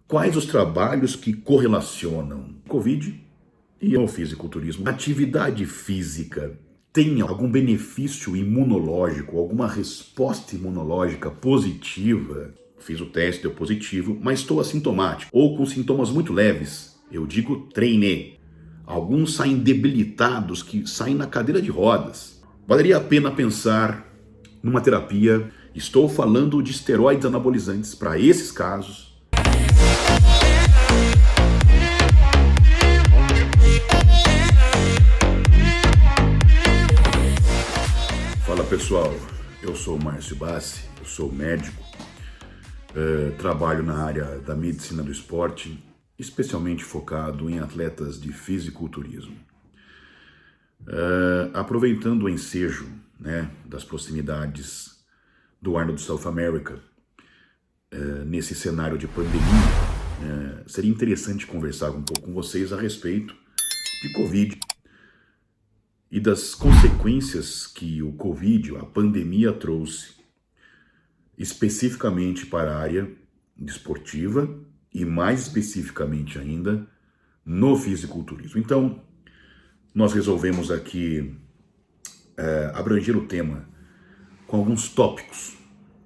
Quais os trabalhos que correlacionam Covid e o fisiculturismo? Atividade física tem algum benefício imunológico, alguma resposta imunológica positiva? Fiz o teste, deu positivo, mas estou assintomático ou com sintomas muito leves. Eu digo treine. Alguns saem debilitados, que saem na cadeira de rodas. Valeria a pena pensar numa terapia. Estou falando de esteroides anabolizantes para esses casos. Fala pessoal, eu sou o Márcio Bassi, eu sou médico, trabalho na área da medicina do esporte, especialmente focado em atletas de fisiculturismo. Aproveitando o ensejo, das proximidades do Arnold South America, nesse cenário de pandemia, seria interessante conversar um pouco com vocês a respeito de Covid e das consequências que o Covid, a pandemia, trouxe especificamente para a área desportiva e mais especificamente ainda no fisiculturismo. Então, nós resolvemos aqui abranger o tema com alguns tópicos.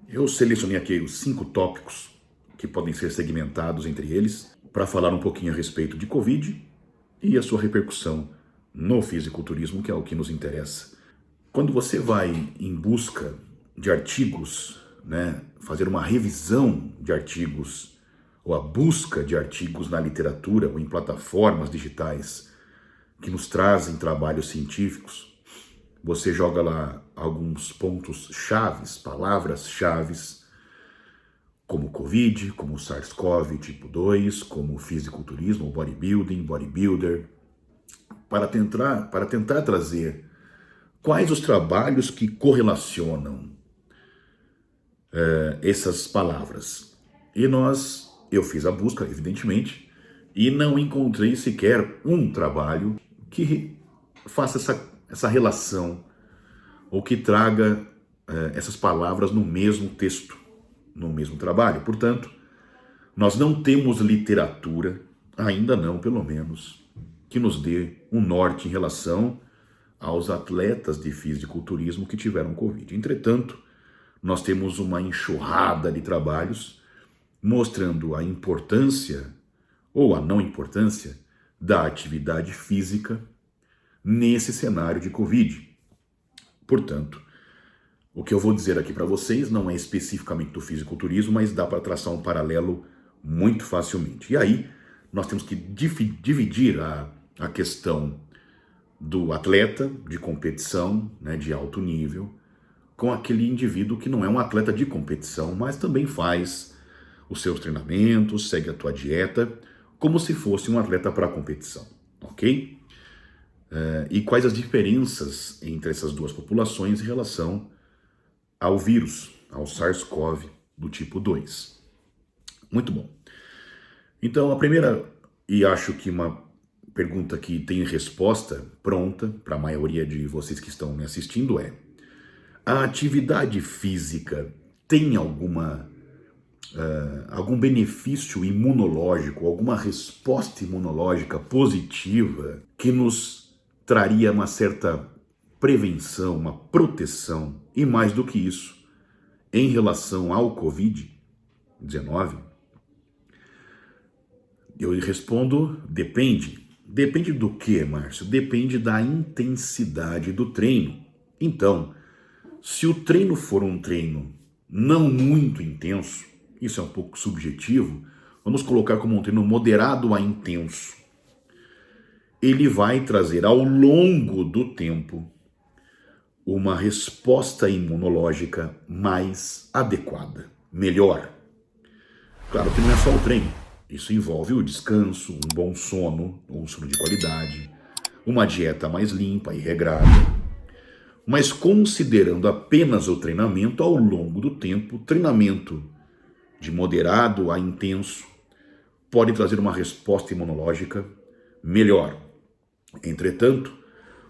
Eu selecionei aqui os 5 tópicos que podem ser segmentados entre eles para falar um pouquinho a respeito de Covid e a sua repercussão no fisiculturismo, que é o que nos interessa. Quando você vai em busca de artigos, fazer uma revisão de artigos, ou a busca de artigos na literatura ou em plataformas digitais que nos trazem trabalhos científicos, você joga lá alguns pontos chaves, palavras chaves, como Covid, como SARS-CoV tipo 2, como fisiculturismo, bodybuilding, bodybuilder, para tentar trazer quais os trabalhos que correlacionam essas palavras. E eu fiz a busca, evidentemente, e não encontrei sequer um trabalho que faça essa relação ou que traga essas palavras no mesmo texto, no mesmo trabalho. Portanto, nós não temos literatura, ainda não, pelo menos, que nos dê um norte em relação aos atletas de fisiculturismo que tiveram Covid. Entretanto, nós temos uma enxurrada de trabalhos mostrando a importância ou a não importância da atividade física nesse cenário de Covid. Portanto, o que eu vou dizer aqui para vocês não é especificamente do fisiculturismo, mas dá para traçar um paralelo muito facilmente. E aí, nós temos que dividir a questão do atleta de competição, de alto nível, com aquele indivíduo que não é um atleta de competição, mas também faz os seus treinamentos, segue a tua dieta, como se fosse um atleta para competição, ok? E quais as diferenças entre essas duas populações em relação ao vírus, ao SARS-CoV do tipo 2. Muito bom. Então, a primeira, e acho que uma pergunta que tem resposta pronta para a maioria de vocês que estão me assistindo é: a atividade física tem algum benefício imunológico, alguma resposta imunológica positiva que nos traria uma certa prevenção, uma proteção, e mais do que isso, em relação ao Covid-19? Eu respondo, depende. Depende do que, Márcio? Depende da intensidade do treino. Então, se o treino for um treino não muito intenso, isso é um pouco subjetivo, vamos colocar como um treino moderado a intenso, ele vai trazer ao longo do tempo uma resposta imunológica mais adequada, melhor. Claro que não é só o treino. Isso envolve o descanso, um bom sono, um sono de qualidade, uma dieta mais limpa e regrada. Mas considerando apenas o treinamento, ao longo do tempo, treinamento de moderado a intenso pode trazer uma resposta imunológica melhor. Entretanto,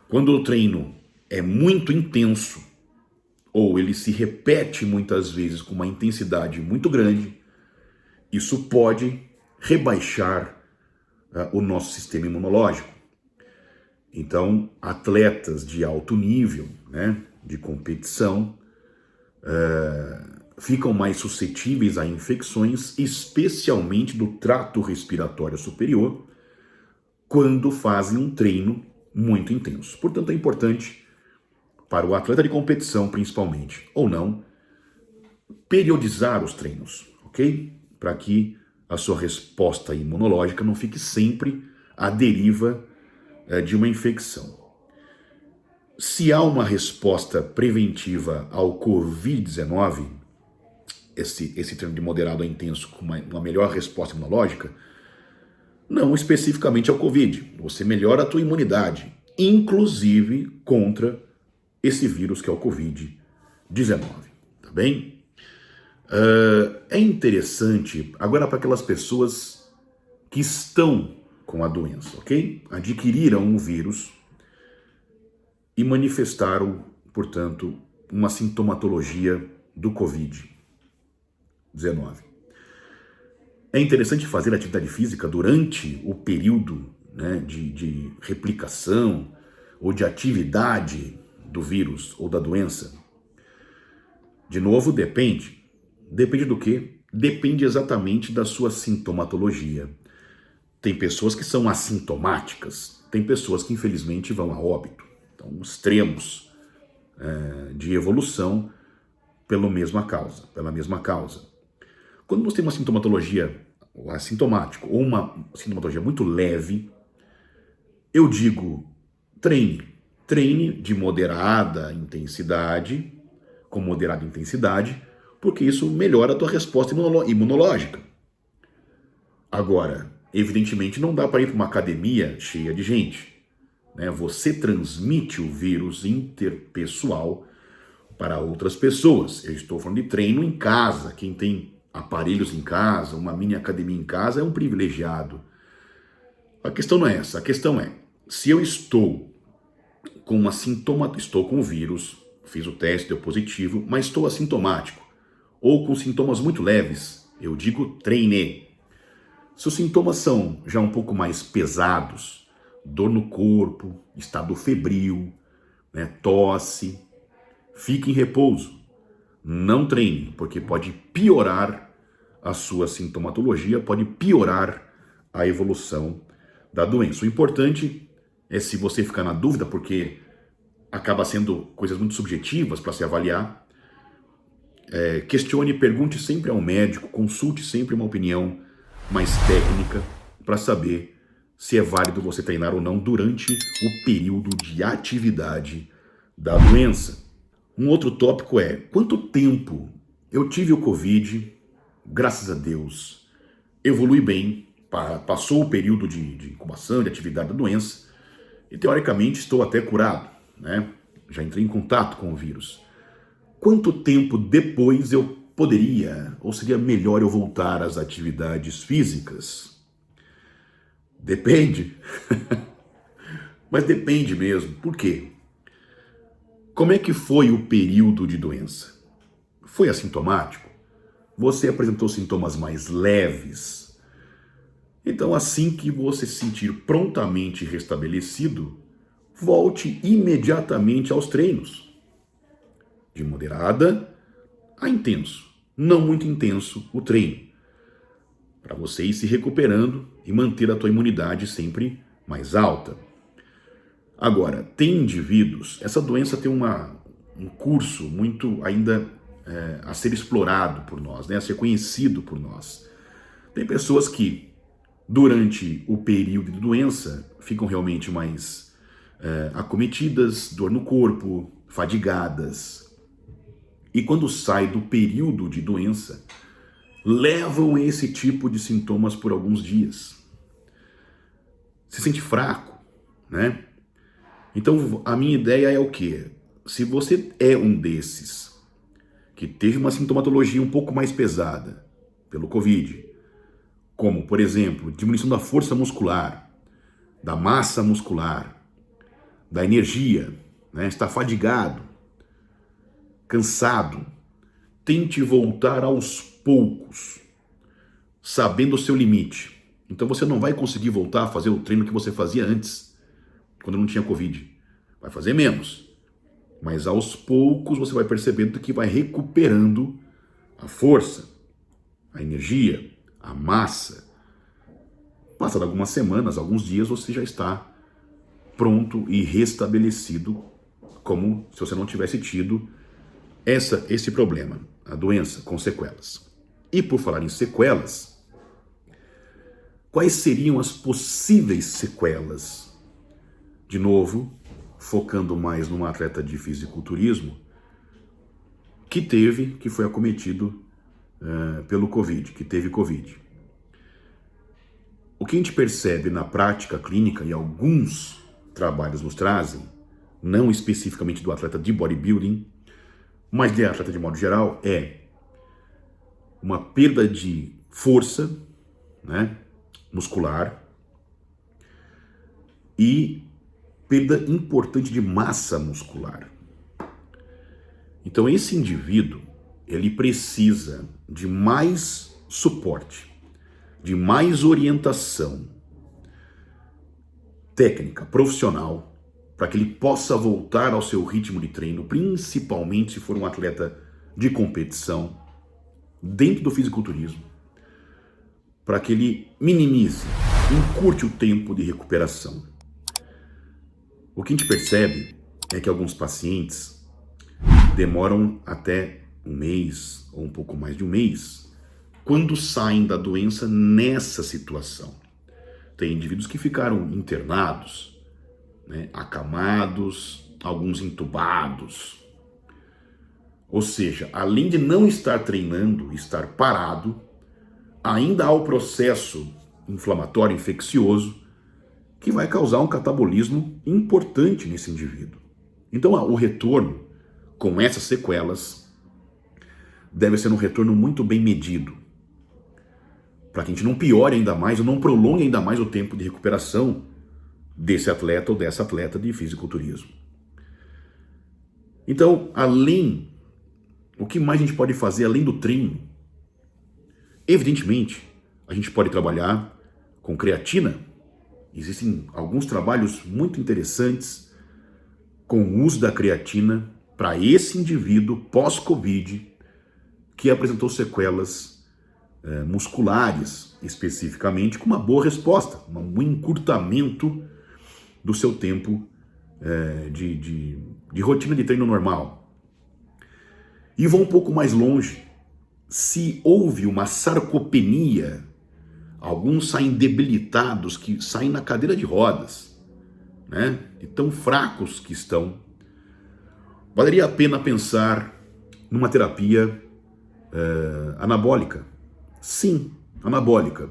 quando o treino é muito intenso, ou ele se repete muitas vezes com uma intensidade muito grande, isso pode rebaixar o nosso sistema imunológico. Então, atletas de alto nível, né, de competição, ficam mais suscetíveis a infecções, especialmente do trato respiratório superior, quando fazem um treino muito intenso. Portanto, é importante para o atleta de competição, principalmente, ou não, periodizar os treinos, ok? Para que a sua resposta imunológica não fique sempre à deriva de uma infecção. Se há uma resposta preventiva ao Covid-19, esse treino de moderado a intenso com uma melhor resposta imunológica, não especificamente ao Covid. Você melhora a tua imunidade, inclusive contra esse vírus que é o Covid-19, tá bem? É interessante, agora para aquelas pessoas que estão com a doença, ok? Adquiriram o vírus e manifestaram, portanto, uma sintomatologia do Covid-19. É interessante fazer atividade física durante o período, né, de replicação ou de atividade do vírus ou da doença? De novo, depende. Depende do quê? Depende exatamente da sua sintomatologia. Tem pessoas que são assintomáticas, tem pessoas que infelizmente vão a óbito. Então, extremos de evolução pela mesma causa. Quando você tem uma sintomatologia assintomática ou uma sintomatologia muito leve, eu digo treine de moderada intensidade, com moderada intensidade, porque isso melhora a tua resposta imunológica. Agora, evidentemente não dá para ir para uma academia cheia de gente, né? Você transmite o vírus interpessoal para outras pessoas. Eu estou falando de treino em casa. Quem tem aparelhos em casa, uma mini academia em casa, é um privilegiado. A questão não é essa. A questão é, se eu estou com estou com o vírus, fiz o teste, deu positivo, mas estou assintomático, ou com sintomas muito leves, eu digo treine. Se os sintomas são já um pouco mais pesados, dor no corpo, estado febril, né, tosse, fique em repouso. Não treine, porque pode piorar a sua sintomatologia, pode piorar a evolução da doença. O importante é, se você ficar na dúvida, porque acaba sendo coisas muito subjetivas para se avaliar, questione, pergunte sempre ao médico, consulte sempre uma opinião mais técnica para saber se é válido você treinar ou não durante o período de atividade da doença. Um outro tópico é, quanto tempo eu tive o Covid, graças a Deus, evolui bem, passou o período de incubação, de atividade da doença, e teoricamente estou até curado, né? Já entrei em contato com o vírus. Quanto tempo depois eu poderia, ou seria melhor eu voltar às atividades físicas? Depende. Mas depende mesmo. Por quê? Como é que foi o período de doença? Foi assintomático? Você apresentou sintomas mais leves? Então, assim que você se sentir prontamente restabelecido, volte imediatamente aos treinos. De moderada a intenso. Não muito intenso o treino. Para você ir se recuperando e manter a tua imunidade sempre mais alta. Agora, tem indivíduos, essa doença tem um curso muito ainda a ser explorado por nós, né, a ser conhecido por nós. Tem pessoas que, durante o período de doença, ficam realmente mais acometidas, dor no corpo, fadigadas. E quando sai do período de doença, levam esse tipo de sintomas por alguns dias. Se sente fraco, né? Então, a minha ideia é o quê? Se você é um desses que teve uma sintomatologia um pouco mais pesada pelo Covid, como, por exemplo, diminuição da força muscular, da massa muscular, da energia, né? Está fadigado, cansado, tente voltar aos poucos, sabendo o seu limite. Então você não vai conseguir voltar a fazer o treino que você fazia antes, quando não tinha Covid. Vai fazer menos. Mas aos poucos você vai percebendo que vai recuperando a força, a energia, a massa. Passado algumas semanas, alguns dias, você já está pronto e restabelecido, como se você não tivesse tido esse problema, a doença com sequelas. E por falar em sequelas, quais seriam as possíveis sequelas? De novo, focando mais num atleta de fisiculturismo que foi acometido pelo Covid, que teve Covid. O que a gente percebe na prática clínica, e alguns trabalhos nos trazem, não especificamente do atleta de bodybuilding, mas de atleta de modo geral, é uma perda de força, né, muscular e perda importante de massa muscular. Então esse indivíduo, ele precisa de mais suporte, de mais orientação técnica, profissional, para que ele possa voltar ao seu ritmo de treino, principalmente se for um atleta de competição, dentro do fisiculturismo, para que ele minimize, encurte o tempo de recuperação. O que a gente percebe é que alguns pacientes demoram até um mês, ou um pouco mais de um mês, quando saem da doença nessa situação. Tem indivíduos que ficaram internados, né, acamados, alguns entubados. Ou seja, além de não estar treinando, estar parado, ainda há o processo inflamatório infeccioso que vai causar um catabolismo importante nesse indivíduo. Então, o retorno com essas sequelas deve ser um retorno muito bem medido, para que a gente não piore ainda mais ou não prolongue ainda mais o tempo de recuperação desse atleta ou dessa atleta de fisiculturismo. Então, o que mais a gente pode fazer além do treino? Evidentemente, a gente pode trabalhar com creatina. Existem alguns trabalhos muito interessantes com o uso da creatina para esse indivíduo pós-Covid que apresentou sequelas musculares, especificamente, com uma boa resposta, um encurtamento do seu tempo de rotina de treino normal. E vou um pouco mais longe. Se houve uma sarcopenia, alguns saem debilitados, que saem na cadeira de rodas, né? E tão fracos que estão, valeria a pena pensar numa terapia anabólica. Sim, anabólica.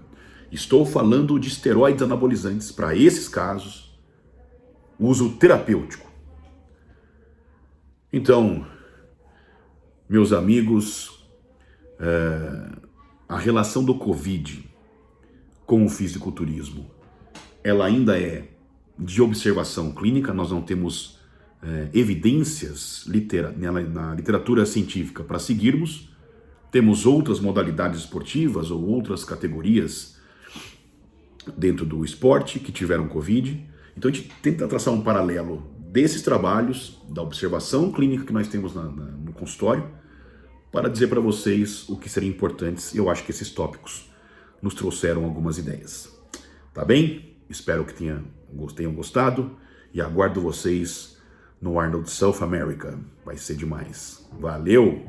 Estou falando de esteroides anabolizantes para esses casos, uso terapêutico. Então, meus amigos, a relação do Covid com o fisiculturismo, ela ainda é de observação clínica. Nós não temos evidências na literatura científica para seguirmos. Temos outras modalidades esportivas ou outras categorias dentro do esporte que tiveram Covid. Então a gente tenta traçar um paralelo desses trabalhos, da observação clínica que nós temos no consultório, para dizer para vocês o que seriam importantes. Eu acho que esses tópicos nos trouxeram algumas ideias. Tá bem? Espero que tenham gostado e aguardo vocês no Arnold South America. Vai ser demais. Valeu!